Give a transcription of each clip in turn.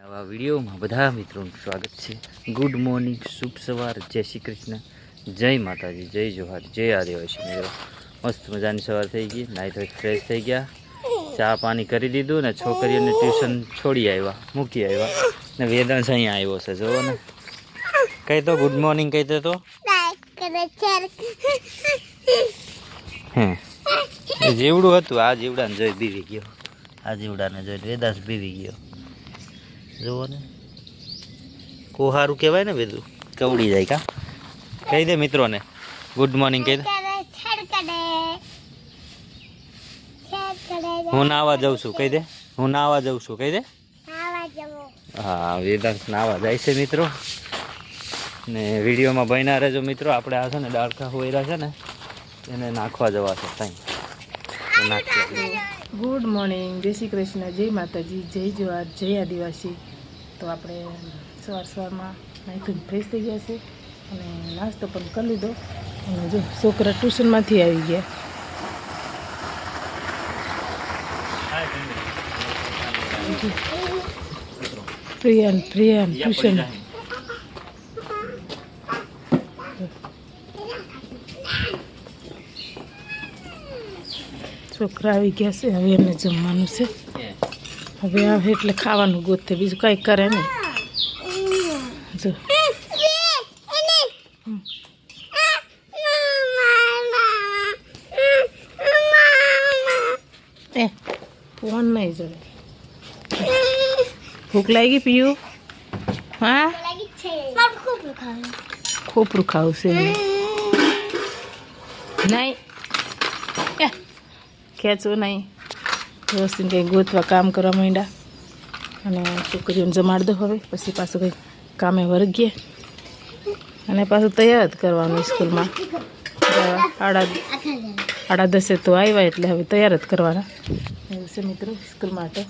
આવા વિડીયોમાં બધા મિત્રોનું સ્વાગત છે। ગુડ મોર્નિંગ, શુભ સવાર, જય શ્રી કૃષ્ણ, જય માતાજી, જય જોહાર, જય આદિવાસી મિત્રો। મસ્ત મજાની સવાર થઈ ગઈ, નાહી ધોઈ ફ્રેશ થઈ ગયા, ચા પાણી કરી દીધું ને છોકરીઓને ટ્યુશન છોડી આવ્યા, મૂકી આવ્યા ને વેદાંશ અહીંયા આવ્યો છે। જોવો ને, કહી તો ગુડ મોર્નિંગ કહી દે તો। હે જીવડું હતું, આ જીવડાને જોઈ બીવી ગયો, આ જીવડાને જોઈ વેદાંશ બીવી ગયો। જુઓ ને, કોહારું કહેવાય ને બધું, કવડી જાય કા। કહી દે મિત્રોને ગુડ મોર્નિંગ કહી દે। હું નાવા જાઉં છું કહી દે, હું નાવા જાઉં છું કહી દે। હા, વેદાંશ નાવા જાય છે મિત્રો ને વિડીયોમાં બન્યા રહેજો મિત્રો। આપણે આ છે ને ડાળખા હોયરા છે ને એને નાખવા જવા છે ત્યાં નાખવા। ગુડ મોર્નિંગ, જય શ્રી કૃષ્ણ, જય માતાજી, જય જોહાર, જય આદિવાસી। તો આપણે સવારમાં નાહી ફ્રેશ થઈ ગયા છે અને નાસ્તો પણ કરી લીધો અને જો છોકરા ટ્યુશનમાંથી આવી ગયા। પ્રિયાન ટ્યુશન છોકરા આવી ગયા છે। હવે એમને જમવાનું છે, હવે આવે એટલે ખાવાનું ગોતે, બીજું કંઈ કરે નહીં। જો ફોન નહીં જોડે। ભૂખ લાગી પીયું? હા, ખોપરું ખાવું છે નહીં, ખેંચવો નહીં, વ્યવસ્થિત કંઈ ગોતવા કામ કરવા માંડ્યા અને છોકરીઓને જમાડી દો। હવે પછી પાછું કંઈ કામે વર્ગીએ અને પાછું તૈયાર જ કરવાનું સ્કૂલમાં। 8:30 તો આવ્યા એટલે હવે તૈયાર જ કરવાના એવું છે મિત્રો સ્કૂલ માટે।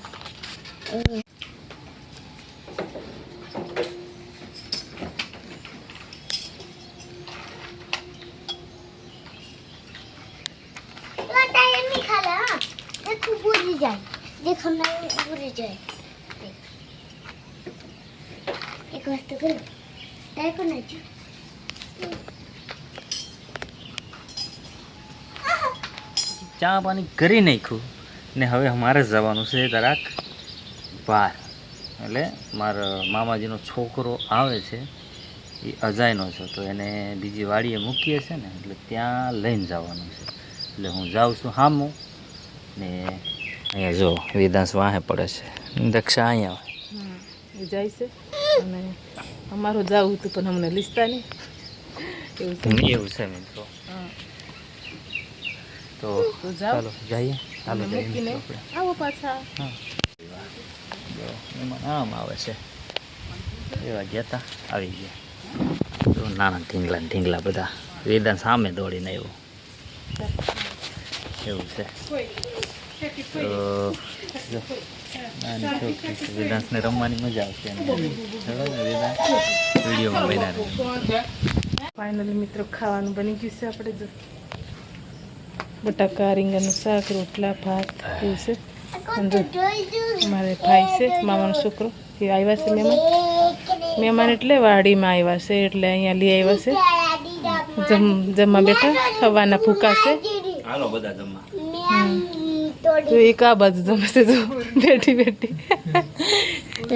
ચા પાણી કરી નાખ્યું ને હવે અમારે જવાનું છે જરાક બહાર। એટલે મારા મામાજીનો છોકરો આવે છે, એ અજાયનો છે, તો એને બીજી વાડીએ મૂકીએ છે ને એટલે ત્યાં લઈને જવાનું છે। એટલે હું જાઉં છું સામું ને અહીંયા જો વેદાંશ વાહે પડે છે, દક્ષા અહીંયા જાય છે અને અમારું જવું હતું પણ અમને લીસતા નહીં એવું છે મિત્રો। તો ચાલો જઈએ, ચાલો જઈએ આવો પાછા। હા, એમાં આમ આવે છે એવા ગયા હતા, આવી ગયા તો નાના ઢીંગલા બધા। વેદાંત સામે દોડીને આવ્યો એવું છે। તો વેદાંતને રમવાની મજા આવશે વેદાંત વિડીયોમાં બન્યા રહે। ફાઇનલી મિત્રો ખાવાનું બની ગયું છે। આપણે જો બટાકા રીંગણનું શાક, રોટલા, ભાત એવું છે। મારે ભાઈ છે, મામાનો છોકરો, એ આવ્યા છે મહેમાન એટલે વાડીમાં આવ્યા છે એટલે અહીંયા લઈ આવ્યા છે। જમવા બેઠા, સવારના ભૂકા છે, તો એક આ બાજુ જમશે જો બેઠી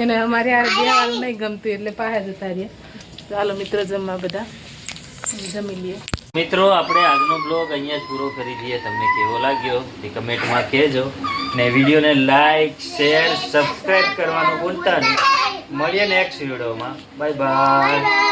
એને અમારે આ બેવાનું નહીં ગમતું એટલે પાસે જતા રહ્યા। ચાલો મિત્રો જમવા બધા જમી લઈએ। મિત્રો આપણે આજનો બ્લોગ અહીંયા જ પૂરો કરી દઈએ। તમને કેવો લાગ્યો એ કમેન્ટમાં કહેજો ને વિડીયોને લાઈક, શેર, સબસ્ક્રાઈબ કરવાનું ભૂલતા નહીં। મળીએ નેક્સ્ટ વિડીયોમાં, બાય બાય।